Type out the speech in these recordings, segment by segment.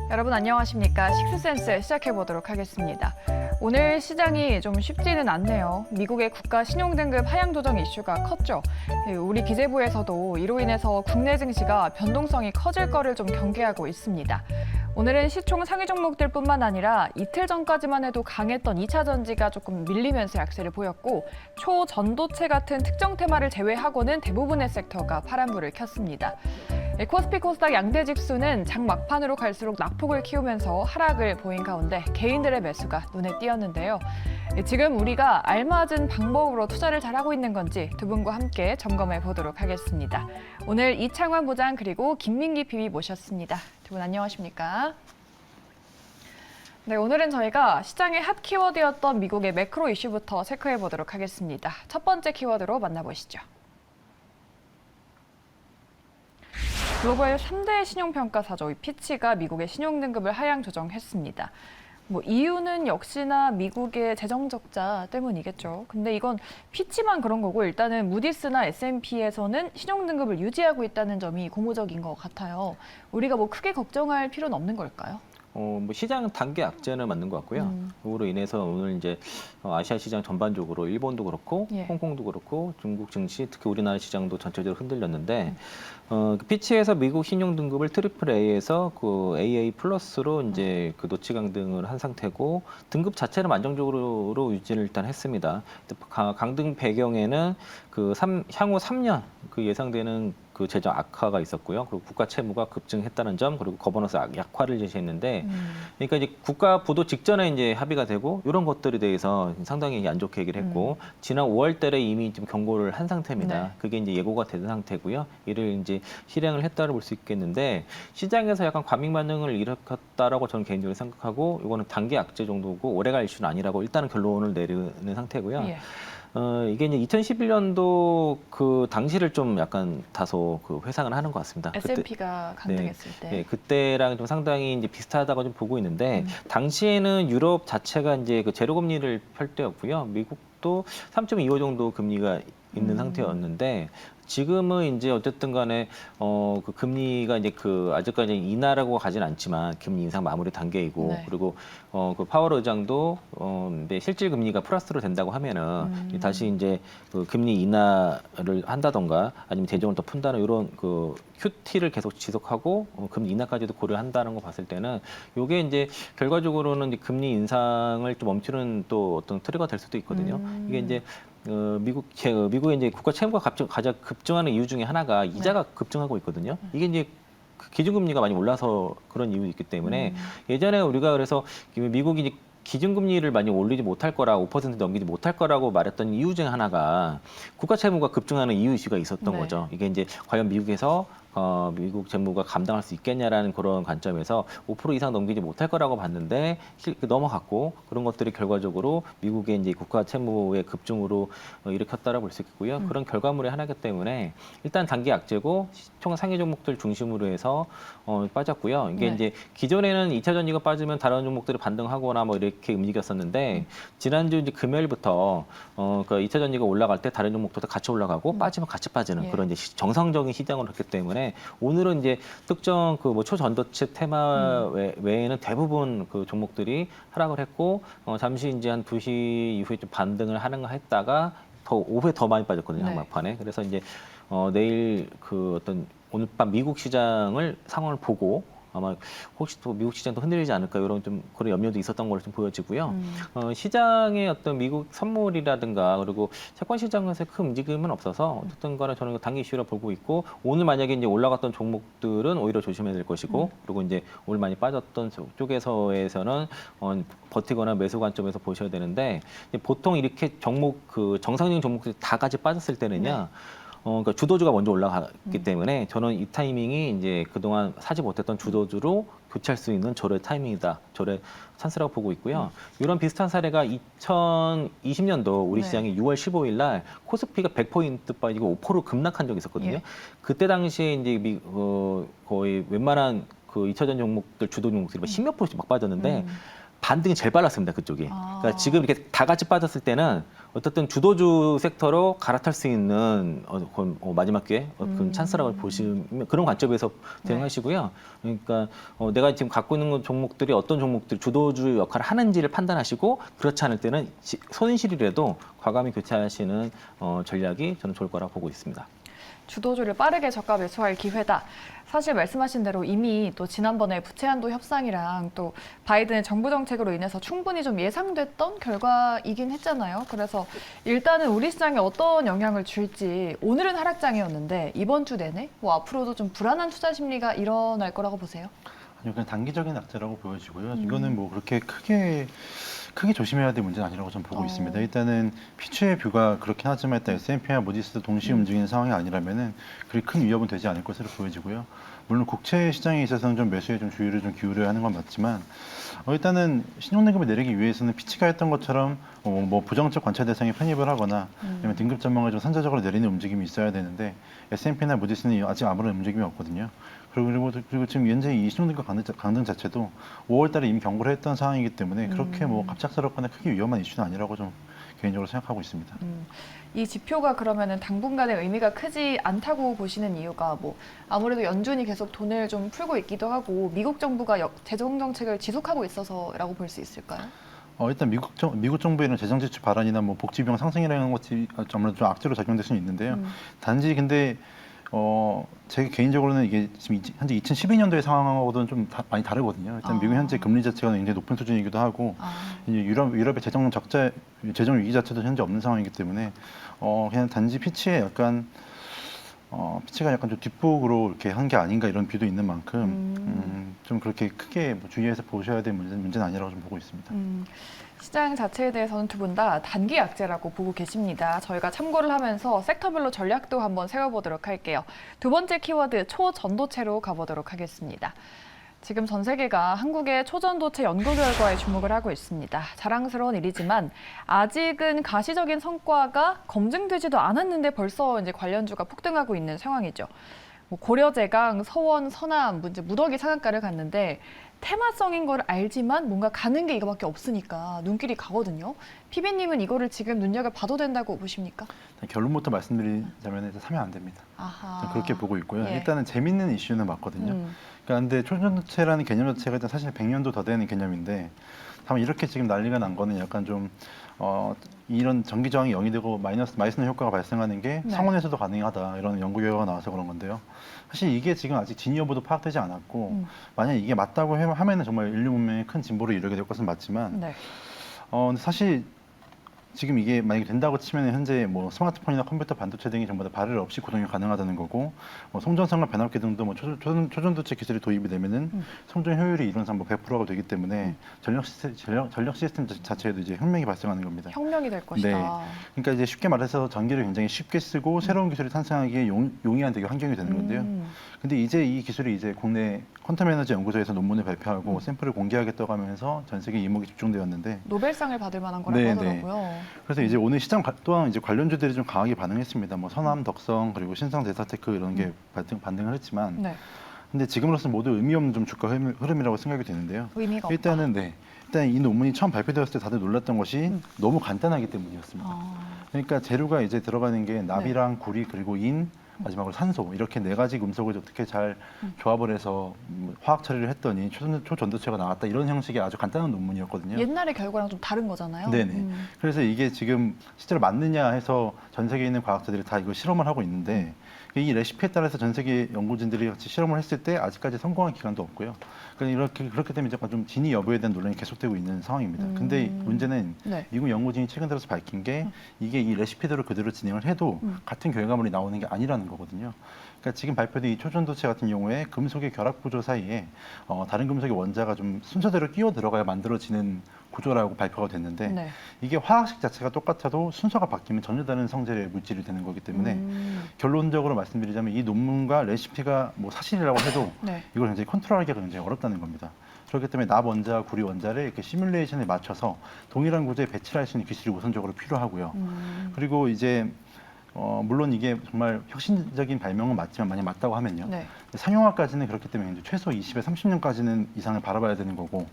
여러분 안녕하십니까? 식스센스 시작해 보도록 하겠습니다. 오늘 시장이 좀 쉽지는 않네요. 미국의 국가 신용등급 하향 조정 이슈가 컸죠. 우리 기재부에서도 이로 인해서 국내 증시가 변동성이 커질 거를 좀 경계하고 있습니다. 오늘은 시총 상위 종목들뿐만 아니라 이틀 전까지만 해도 강했던 2차 전지가 조금 밀리면서 약세를 보였고 초전도체 같은 특정 테마를 제외하고는 대부분의 섹터가 파란불을 켰습니다. 코스피 코스닥 양대 지수는 장 막판으로 갈수록 낙폭을 키우면서 하락을 보인 가운데 개인들의 매수가 눈에 띄었는데요. 지금 우리가 알맞은 방법으로 투자를 잘하고 있는 건지 두 분과 함께 점검해 보도록 하겠습니다. 오늘 이창환 부장 그리고 김민기 PB 모셨습니다. 두 분 안녕하십니까? 네, 오늘은 저희가 시장의 핫 키워드였던 미국의 매크로 이슈부터 체크해 보도록 하겠습니다. 첫 번째 키워드로 만나보시죠. 글로벌 3대 신용평가사죠. 피치가 미국의 신용등급을 하향 조정했습니다. 이유는 역시나 미국의 재정 적자 때문이겠죠. 근데 이건 피치만 그런 거고 일단은 무디스나 S&P에서는 신용등급을 유지하고 있다는 점이 고무적인 것 같아요. 우리가 크게 걱정할 필요는 없는 걸까요? 시장 단기 악재는 맞는 것 같고요. 그로 인해서 오늘 이제 아시아 시장 전반적으로 일본도 그렇고 홍콩도 그렇고 중국 증시 특히 우리나라 시장도 전체적으로 흔들렸는데 피치에서 미국 신용 등급을 트리플 A에서 그 AA 플러스로 이제 그 노치 강등을 한 상태고 등급 자체는 안정적으로 유지를 일단 했습니다. 강등 배경에는 향후 3년 그 예상되는 그 재정 악화가 있었고요. 그리고 국가 채무가 급증했다는 점, 그리고 거버넌스 약화를 제시했는데, 그러니까 이제 국가 부도 직전에 이제 합의가 되고 이런 것들에 대해서 상당히 안 좋게 얘기를 했고, 지난 5월달에 이미 좀 경고를 한 상태입니다. 네. 그게 이제 예고가 된 상태고요. 이를 이제 실행을 했다고 볼 수 있겠는데, 시장에서 약간 과민 반응을 일으켰다라고 저는 개인적으로 생각하고, 이거는 단기 악재 정도고 오래갈 이슈는 아니라고 일단은 결론을 내리는 상태고요. 예. 이게 이제 2011년도 그 당시를 좀 약간 다소 그 회상을 하는 것 같습니다. S&P가 강등했을 때. 네, 그때랑 좀 상당히 이제 비슷하다고 좀 보고 있는데 당시에는 유럽 자체가 이제 그 제로 금리를 펼 때였고요. 미국도 3.25 정도 금리가 있는 상태였는데 지금은 이제 어쨌든 간에 그 금리가 이제 아직까지 인하라고 가진 않지만 금리 인상 마무리 단계이고 네. 그리고 그 파월 의장도 네, 실질 금리가 플러스로 된다고 하면은 다시 이제 그 금리 인하를 한다던가 아니면 재정을 더 푼다는 이런 그 QT를 계속 지속하고 금리 인하까지도 고려한다는 거 봤을 때는 이게 이제 결과적으로는 이제 금리 인상을 좀 멈추는 또 어떤 트리거가 될 수도 있거든요. 이게 이제 미국의 이제 국가 채무가 가장 급증하는 이유 중에 하나가 이자가 급증하고 있거든요. 이게 이제 기준금리가 많이 올라서 그런 이유도 있기 때문에 예전에 우리가 그래서 미국이 이제 기준금리를 많이 올리지 못할 거라 5% 넘기지 못할 거라고 말했던 이유 중에 하나가 국가 채무가 급증하는 이유 이슈가 있었던 거죠. 이게 이제 과연 미국에서 미국 재무가 감당할 수 있겠냐라는 그런 관점에서 5% 이상 넘기지 못할 거라고 봤는데 넘어갔고 그런 것들이 결과적으로 미국의 이제 국가 채무의 급증으로 일으켰다라고 볼 수 있고요. 그런 결과물의 하나이기 때문에 일단 단기 악재고 시총 상위 종목들 중심으로 해서 빠졌고요. 이게 이제 기존에는 2차 전지가 빠지면 다른 종목들이 반등하거나 이렇게 움직였었는데 지난주 이제 금요일부터 그 2차 전지가 올라갈 때 다른 종목들도 같이 올라가고 빠지면 같이 빠지는 그런 이제 정상적인 시장으로 했기 때문에 오늘은 이제 특정 그 초전도체 테마 외에는 대부분 그 종목들이 하락을 했고 잠시 이제 한 2시 이후에 좀 반등을 했다가 오후에 더 많이 빠졌거든요. 막판에. 그래서 이제 내일 그 어떤 오늘 밤 미국 시장을 상황을 보고 아마 혹시 또 미국 시장도 흔들리지 않을까 이런 좀 그런 염려도 있었던 걸로 좀 보여지고요. 시장의 어떤 미국 선물이라든가 그리고 채권 시장에서 큰 움직임은 없어서 어쨌든 간에 저는 단기 이슈라 보고 있고 오늘 만약에 이제 올라갔던 종목들은 오히려 조심해야 될 것이고 그리고 이제 오늘 많이 빠졌던 쪽에서는 버티거나 매수 관점에서 보셔야 되는데 보통 이렇게 종목 그 정상적인 종목들이 다 같이 빠졌을 때는요. 그러니까 주도주가 먼저 올라갔기 때문에 저는 이 타이밍이 이제 그동안 사지 못했던 주도주로 교체할 수 있는 저의 타이밍이다. 저의 찬스라고 보고 있고요. 이런 비슷한 사례가 2020년도 우리 시장이 6월 15일 날 코스피가 100포인트 빠지고 5% 급락한 적이 있었거든요. 그때 당시에 이제 거의 웬만한 그 2차전 종목들 주도 종목들이 10몇 %씩 막 빠졌는데 반등이 제일 빨랐습니다. 그쪽이. 아. 그러니까 지금 이렇게 다 같이 빠졌을 때는 어떻든 주도주 섹터로 갈아탈 수 있는 마지막 기회, 그 찬스라고 보시면 그런 관점에서 대응하시고요. 그러니까 내가 지금 갖고 있는 종목들이 어떤 종목들이 주도주 역할을 하는지를 판단하시고 그렇지 않을 때는 손실이라도 과감히 교체하시는 전략이 저는 좋을 거라고 보고 있습니다. 주도주를 빠르게 저가 매수할 기회다. 사실 말씀하신 대로 이미 또 지난번에 부채 한도 협상이랑 또 바이든의 정부 정책으로 인해서 충분히 좀 예상됐던 결과이긴 했잖아요. 그래서 일단은 우리 시장에 어떤 영향을 줄지 오늘은 하락장이었는데 이번 주 내내 뭐 앞으로도 좀 불안한 투자 심리가 일어날 거라고 보세요? 아니요, 그냥 단기적인 악재라고 보여지고요. 이거는 뭐 그렇게 크게 조심해야 될 문제는 아니라고 저는 보고 있습니다. 일단은 피치의 뷰가 그렇긴 하지만 일단 S&P와 모디스도 동시에 움직이는 상황이 아니라면은 그리 큰 위협은 되지 않을 것으로 보여지고요. 물론 국채 시장에 있어서는 좀 매수에 좀 주의를 좀 기울여야 하는 건 맞지만 일단은 신용등급을 내리기 위해서는 피치가 했던 것처럼 뭐 부정적 관찰 대상에 편입을 하거나 아니면 등급 전망을 좀 선제적으로 내리는 움직임이 있어야 되는데 S&P나 모디스는 아직 아무런 움직임이 없거든요. 그리고 지금 현재 이 신용등급 강등 자체도 5월 달에 이미 경고를 했던 상황이기 때문에 그렇게 뭐 갑작스럽거나 크게 위험한 이슈는 아니라고 좀 개인적으로 생각하고 있습니다. 이 지표가 그러면은 당분간의 의미가 크지 않다고 보시는 이유가 뭐 아무래도 연준이 계속 돈을 좀 풀고 있기도 하고 미국 정부가 재정 정책을 지속하고 있어서라고 볼 수 있을까요? 일단 미국 정부의 이런 재정 지출 발안이나 뭐 복지 비용 상승이라는 것이 아무래도 좀 악재로 작용될 수는 있는데요. 단지 근데 제 개인적으로는 이게 지금 현재 2012년도의 상황하고는 좀 많이 다르거든요. 일단 미국 현재 금리 자체가 굉장히 높은 수준이기도 하고 이제 유럽의 재정 위기 자체도 현재 없는 상황이기 때문에 그냥 단지 피치에 약간 피치가 약간 좀 뒷북으로 이렇게 한 게 아닌가 이런 뷰도 있는 만큼 좀 그렇게 크게 뭐 주의해서 보셔야 될 문제는 아니라고 좀 보고 있습니다. 시장 자체에 대해서는 두 분 다 단기 악재라고 보고 계십니다. 저희가 참고를 하면서 섹터별로 전략도 한번 세워보도록 할게요. 두 번째 키워드 초전도체로 가보도록 하겠습니다. 지금 전 세계가 한국의 초전도체 연구 결과에 주목을 하고 있습니다. 자랑스러운 일이지만 아직은 가시적인 성과가 검증되지도 않았는데 벌써 이제 관련주가 폭등하고 있는 상황이죠. 뭐 고려제강, 서원, 서남, 문제 무더기 상한가를 갔는데 테마성인 걸 알지만 뭔가 가는 게 이거밖에 없으니까 눈길이 가거든요. PB님은 이거를 지금 눈여겨봐도 된다고 보십니까? 결론부터 말씀드리자면 사면 안 됩니다. 아하. 그렇게 보고 있고요. 예. 일단은 재밌는 이슈는 맞거든요. 그러니까 근데 초전도체라는 개념 자체가 일단 사실 100년도 더 되는 개념인데 다만 이렇게 지금 난리가 난 거는 약간 좀 이런 전기 저항이 0이 되고 마이스너 효과가 발생하는 게 네. 상온에서도 가능하다 이런 연구 결과가 나와서 그런 건데요. 사실 이게 지금 아직 진위 여부도 파악되지 않았고 만약 이게 맞다고 하면은 정말 인류 문명에 큰 진보를 이루게 될 것은 맞지만 네. 근데 사실 지금 이게 만약에 된다고 치면 현재 뭐 스마트폰이나 컴퓨터 반도체 등이 전부 다 발열 없이 구동이 가능하다는 거고 송전선과 변압기 등도 뭐 초전도체 기술이 도입이 되면은 송전 효율이 이론상 뭐 100%가 되기 때문에 전력 시스템 자체에도 이제 혁명이 발생하는 겁니다. 혁명이 될 것이다. 네. 그러니까 이제 쉽게 말해서 전기를 굉장히 쉽게 쓰고 새로운 기술이 탄생하기에 용이한 되게 환경이 되는 건데요. 근데 이제 이 기술이 이제 국내 퀀텀 에너지 연구소에서 논문을 발표하고 샘플을 공개하겠다고 하면서 전 세계 이목이 집중되었는데 노벨상을 받을 만한 거라고 네, 하더라고요. 그래서 이제 오늘 시장 또한 이제 관련주들이 좀 강하게 반응했습니다. 뭐 서남, 덕성 그리고 신성 대사테크 이런 게 반등을 했지만, 네. 근데 지금으로서는 모두 의미 없는 좀 주가 흐름이라고 생각이 되는데요. 의미가 없다. 일단 이 논문이 처음 발표되었을 때 다들 놀랐던 것이 너무 간단하기 때문이었습니다. 그러니까 재료가 이제 들어가는 게 납이랑 구리 그리고 인 마지막으로 산소 이렇게 네 가지 금속을 어떻게 잘 조합을 해서 화학 처리를 했더니 초전도체가 나왔다 이런 형식의 아주 간단한 논문이었거든요. 옛날의 결과랑 좀 다른 거잖아요. 네네. 그래서 이게 지금 실제로 맞느냐 해서 전 세계에 있는 과학자들이 다 이거 실험을 하고 있는데 이 레시피에 따라서 전 세계 연구진들이 같이 실험을 했을 때 아직까지 성공한 기간도 없고요. 그러니까 그렇기 때문에 약간 좀 진위 여부에 대한 논란이 계속되고 있는 상황입니다. 근데 문제는 네. 미국 연구진이 최근 들어서 밝힌 게 이게 이 레시피대로 그대로 진행을 해도 같은 결과물이 나오는 게 아니라는 거거든요. 그러니까 지금 발표된 이 초전도체 같은 경우에 금속의 결합 구조 사이에 다른 금속의 원자가 좀 순서대로 끼어 들어가야 만들어지는 구조라고 발표가 됐는데 네. 이게 화학식 자체가 똑같아도 순서가 바뀌면 전혀 다른 성질의 물질이 되는 거기 때문에 결론적으로 말씀드리자면 이 논문과 레시피가 뭐 사실이라고 해도 네. 이걸 굉장히 컨트롤하기가 굉장히 어렵다는 겁니다. 그렇기 때문에 납 원자와 구리 원자를 이렇게 시뮬레이션에 맞춰서 동일한 구조에 배치를 할 수 있는 기술이 우선적으로 필요하고요. 그리고 이제 물론 이게 정말 혁신적인 발명은 맞지만 만약 맞다고 하면요. 네. 상용화까지는 그렇기 때문에 이제 최소 20에 30년까지는 이상을 바라봐야 되는 거고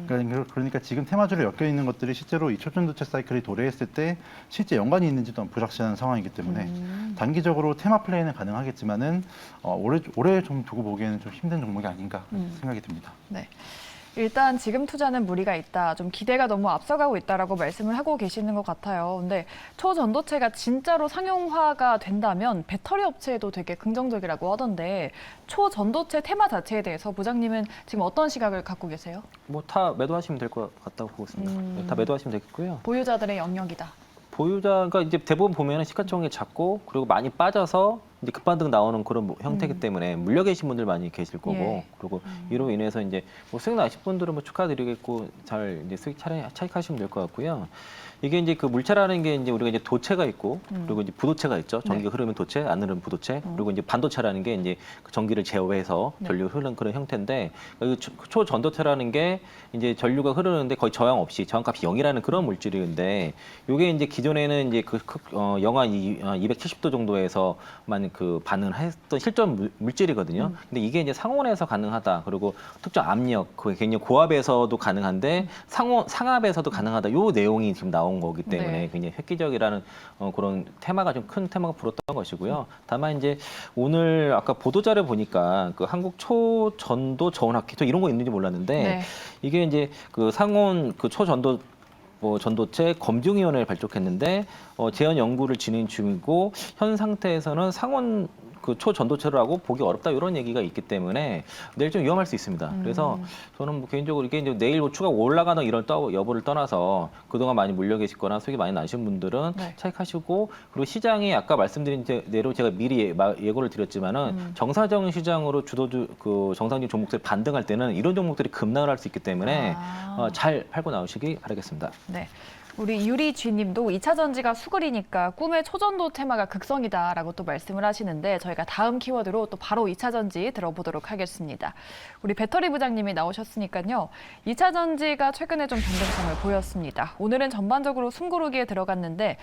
그러니까 지금 테마주로 엮여 있는 것들이 실제로 이 초전도체 사이클이 도래했을 때 실제 연관이 있는지도 불확실한 상황이기 때문에 단기적으로 테마 플레이는 가능하겠지만은 올해 좀 두고 보기에는 좀 힘든 종목이 아닌가 생각이 듭니다. 네. 일단 지금 투자는 무리가 있다. 좀 기대가 너무 앞서가고 있다라고 말씀을 하고 계시는 것 같아요. 근데 초전도체가 진짜로 상용화가 된다면 배터리 업체에도 되게 긍정적이라고 하던데 초전도체 테마 자체에 대해서 부장님은 지금 어떤 시각을 갖고 계세요? 뭐 다 매도하시면 될 것 같다고 보고 있습니다. 네, 다 매도하시면 되겠고요. 보유자들의 영역이다. 보유자가 이제 대부분 보면은 시가총액이 작고 그리고 많이 빠져서 이제 급반등 나오는 그런 형태이기 때문에 물려 계신 분들 많이 계실 거고 예. 그리고 이로 인해서 이제 뭐 수익 나신 분들은 뭐 축하드리겠고 잘 이제 수익 차익하시면 될 것 같고요. 이게 이제 그 물체라는 게 이제 우리가 이제 도체가 있고 그리고 이제 부도체가 있죠. 전기가 흐르면 도체, 안 흐르면 부도체. 그리고 이제 반도체라는 게 이제 그 전기를 제어해서 전류 흐르는 그런 형태인데 초전도체라는 게 이제 전류가 흐르는데 거의 저항 없이 저항값이 0이라는 그런 물질인데 이게 이제 기존에는 이제 영하 270도 정도에서만 그 반응을 했던 실전 물질이거든요. 근데 이게 이제 상온에서 가능하다. 그리고 특정 압력, 그 굉장히 고압에서도 가능한데 상압에서도 가능하다. 요 내용이 지금 나온 거기 때문에 네. 굉장히 획기적이라는 그런 테마가 좀 큰 테마가 불었던 것이고요. 다만 이제 오늘 아까 보도자료 보니까 그 한국 초전도 저온학회 저 이런 거 있는지 몰랐는데 네. 이게 이제 그 상온 그 초전도 전도체 검증위원회를 발족했는데 재현 연구를 진행 중이고 현 상태에서는 상온 그 초전도체라고 보기 어렵다 이런 얘기가 있기 때문에 내일 좀 위험할 수 있습니다. 그래서 저는 뭐 개인적으로 이게 이제 내일 추가 올라가는 이런 여부를 떠나서 그동안 많이 물려 계시거나 수익이 많이 나신 분들은 네. 차익하시고 그리고 시장이 아까 말씀드린 대로 제가 미리 예고를 드렸지만은 정사정 시장으로 그 정상적인 종목들이 반등할 때는 이런 종목들이 급락을 할 수 있기 때문에 잘 팔고 나오시기 바라겠습니다. 네. 우리 유리쥐님도 2차 전지가 수그리니까 꿈의 초전도 테마가 극성이다라고 또 말씀을 하시는데 저희가 다음 키워드로 또 바로 2차 전지 들어보도록 하겠습니다. 우리 배터리 부장님이 나오셨으니까요. 2차 전지가 최근에 좀 변동성을 보였습니다. 오늘은 전반적으로 숨고르기에 들어갔는데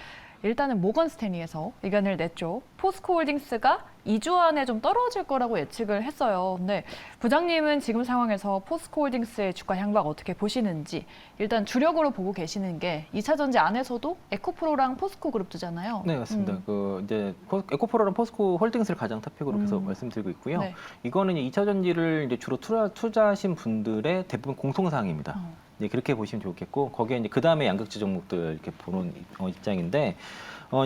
일단은 모건 스탠리에서 의견을 냈죠. 포스코홀딩스가 2주 안에 좀 떨어질 거라고 예측을 했어요. 근데 부장님은 지금 상황에서 포스코홀딩스의 주가 향방 어떻게 보시는지 일단 주력으로 보고 계시는 게 2차 전지 안에서도 에코프로랑 포스코그룹주잖아요. 네, 맞습니다. 그 이제 에코프로랑 포스코홀딩스를 가장 탑픽으로 계속 말씀드리고 있고요. 네. 이거는 이제 2차 전지를 이제 주로 투자하신 분들의 대부분 공통사항입니다. 네, 그렇게 보시면 좋겠고 거기에 이제 그 다음에 양극재 종목들 이렇게 보는 입장인데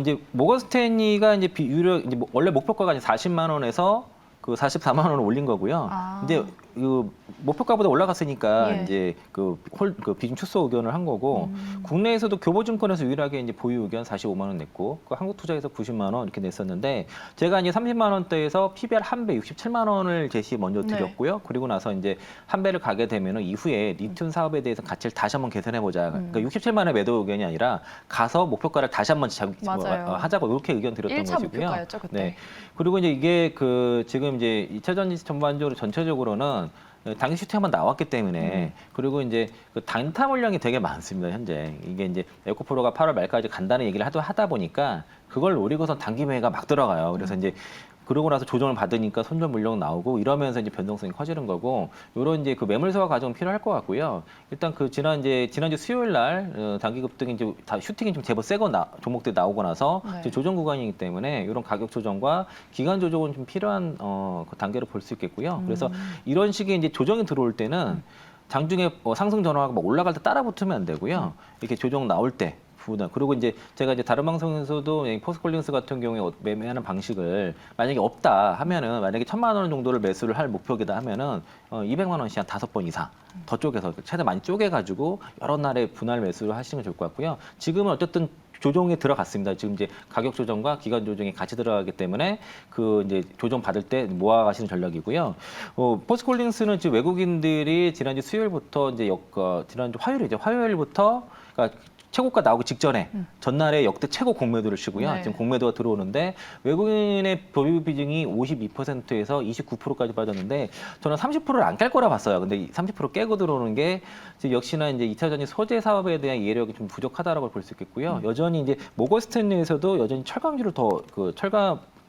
이제 모건 스탠리가 이제 유력 이제 원래 목표가가 이제 40만 원에서 그 44만 원을 올린 거고요. 근데 그 목표가보다 올라갔으니까 예. 이제 그 비중 축소 의견을 한 거고 국내에서도 교보증권에서 유일하게 이제 보유 의견 45만 원 냈고 그 한국투자에서 90만 원 이렇게 냈었는데 제가 이제 30만 원대에서 PBR 한 배 67만 원을 제시 먼저 드렸고요. 그리고 나서 이제 한 배를 가게 되면은 이후에 리튬 사업에 대해서 가치를 다시 한번 계산해 보자. 그러니까 67만 원의 매도 의견이 아니라 가서 목표가를 다시 한번 하자고 이렇게 의견 드렸던 1차 것이고요. 목표가였죠, 그때. 네. 그리고 이제 이게 그 지금 이제 2차 전지 전반적으로 전체적으로는 당시 슈팅 한번 나왔기 때문에 그리고 이제 그 단타 물량이 되게 많습니다 현재 이게 이제 에코프로가 8월 말까지 간다는 얘기를 하다 보니까 그걸 노리고선 단기 매매가 막 들어가요. 그래서 이제 그러고 나서 조정을 받으니까 손절 물량 나오고 이러면서 이제 변동성이 커지는 거고 이런 이제 그 매물소화 과정은 필요할 것 같고요. 일단 그 지난주 수요일 날 단기 급등이 이제 다 슈팅이 좀 제법 세고 종목들이 나오고 나서 네. 이제 조정 구간이기 때문에 이런 가격 조정과 기간 조정은 좀 필요한 그 단계로 볼 수 있겠고요. 그래서 이런 식의 이제 조정이 들어올 때는 장중에 상승 전환하고 막 올라갈 때 따라 붙으면 안 되고요. 이렇게 조정 나올 때 그리고 이제 제가 이제 다른 방송에서도 포스코홀딩스 같은 경우에 매매하는 방식을 만약에 없다 하면은 만약에 1,000만 원 정도를 매수를 할 목표이다 하면은 200만 원씩 한 5번 이상 더 쪼개서 최대 많이 쪼개가지고 여러 날에 분할 매수를 하시는 게 좋을 것 같고요. 지금은 어쨌든 조정에 들어갔습니다. 지금 이제 가격 조정과 기간 조정이 같이 들어가기 때문에 그 이제 조정 받을 때 모아가시는 전략이고요. 포스코홀딩스는 지금 외국인들이 지난주 수요일부터 이제 지난주 화요일부터 그러니까 최고가 나오기 직전에 전날에 역대 최고 공매도를 치고요. 네. 지금 공매도가 들어오는데 외국인의 보유 비중이 52%에서 29%까지 빠졌는데 저는 30%를 안 깰 거라 봤어요. 근데 30% 깨고 들어오는 게 지금 역시나 이제 2차 전지 소재 사업에 대한 이해력이 좀 부족하다라고 볼 수 있겠고요. 여전히 이제 모건스탠리에서도 여전히 철강주를 더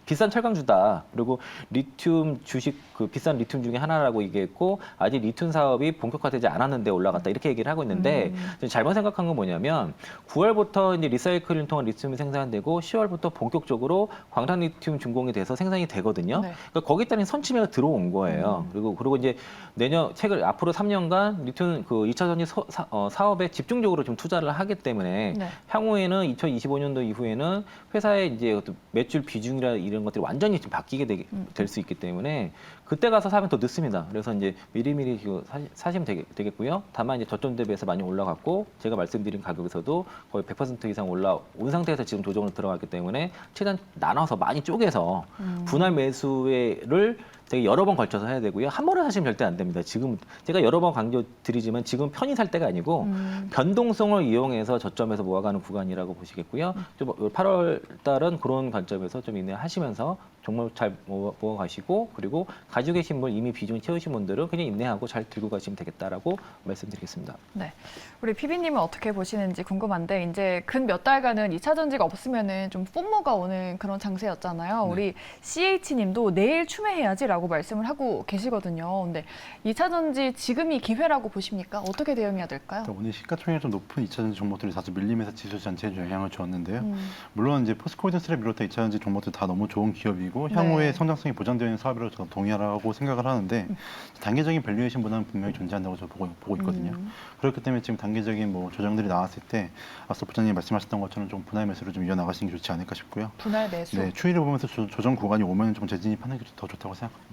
비싼 철강주다. 그리고 리튬 주식 그 비싼 리튬 중에 하나라고 얘기했고 아직 리튬 사업이 본격화되지 않았는데 올라갔다 이렇게 얘기를 하고 있는데 잘못 생각한 건 뭐냐면 9월부터 이제 리사이클을 통한 리튬이 생산되고 10월부터 본격적으로 광산 리튬 준공이 돼서 생산이 되거든요. 네. 그러니까 거기에 따른 선취매가 들어온 거예요. 그리고 이제 최근 앞으로 3년간 리튬 그 2차 전지 사업에 집중적으로 좀 투자를 하기 때문에 네. 향후에는 2025년도 이후에는 회사의 이제 어떤 매출 비중이라 이런 것들이 완전히 좀 바뀌게 될 수 있기 때문에 그때 가서 사면 더 늦습니다. 그래서 이제 미리미리 사시면 되겠고요. 다만 이제 저점 대비해서 많이 올라갔고 제가 말씀드린 가격에서도 거의 100% 이상 올라온 상태에서 지금 조정을 들어갔기 때문에 최대한 나눠서 많이 쪼개서 분할 매수를 되게 여러 번 걸쳐서 해야 되고요. 한 번에 사시면 절대 안 됩니다. 지금 제가 여러 번 강조드리지만 지금 편히 살 때가 아니고 변동성을 이용해서 저점에서 모아가는 구간이라고 보시겠고요. 좀 8월 달은 그런 관점에서 좀 인내하시면서 정말 잘 모아가시고 그리고 가지고 계신 분 이미 비중 채우신 분들은 그냥 인내하고 잘 들고 가시면 되겠다라고 말씀드리겠습니다. 네. 우리 PB님은 어떻게 보시는지 궁금한데 이제 근 몇 달간은 2차 전지가 없으면은 좀 폼모가 오는 그런 장세였잖아요. 네. 우리 CH님도 내일 추매해야지라고 말씀을 하고 계시거든요. 근데 2차 전지 지금이 기회라고 보십니까? 어떻게 대응해야 될까요? 오늘 시가총액이 좀 높은 2차 전지 종목들이 다소 밀리면서 지수 전체에 좀 영향을 주었는데요. 물론 이제 포스코홀딩스를 비롯한 2차 전지 종목들 다 너무 좋은 기업이고 네. 향후에 성장성이 보장되어 있는 사업이라고 저는 동의하라고 생각을 하는데 단계적인 밸류에이션보다는 분명히 존재한다고 저는 보고 있거든요. 그렇기 때문에 지금 단계적인 뭐 조정들이 나왔을 때 앞서 부장님이 말씀하셨던 것처럼 좀 분할 매수를 좀 이어나가시는 게 좋지 않을까 싶고요. 분할 매수. 네, 추이를 보면서 조정 구간이 오면 좀 재진입하는 게 더 좋다고 생각합니다.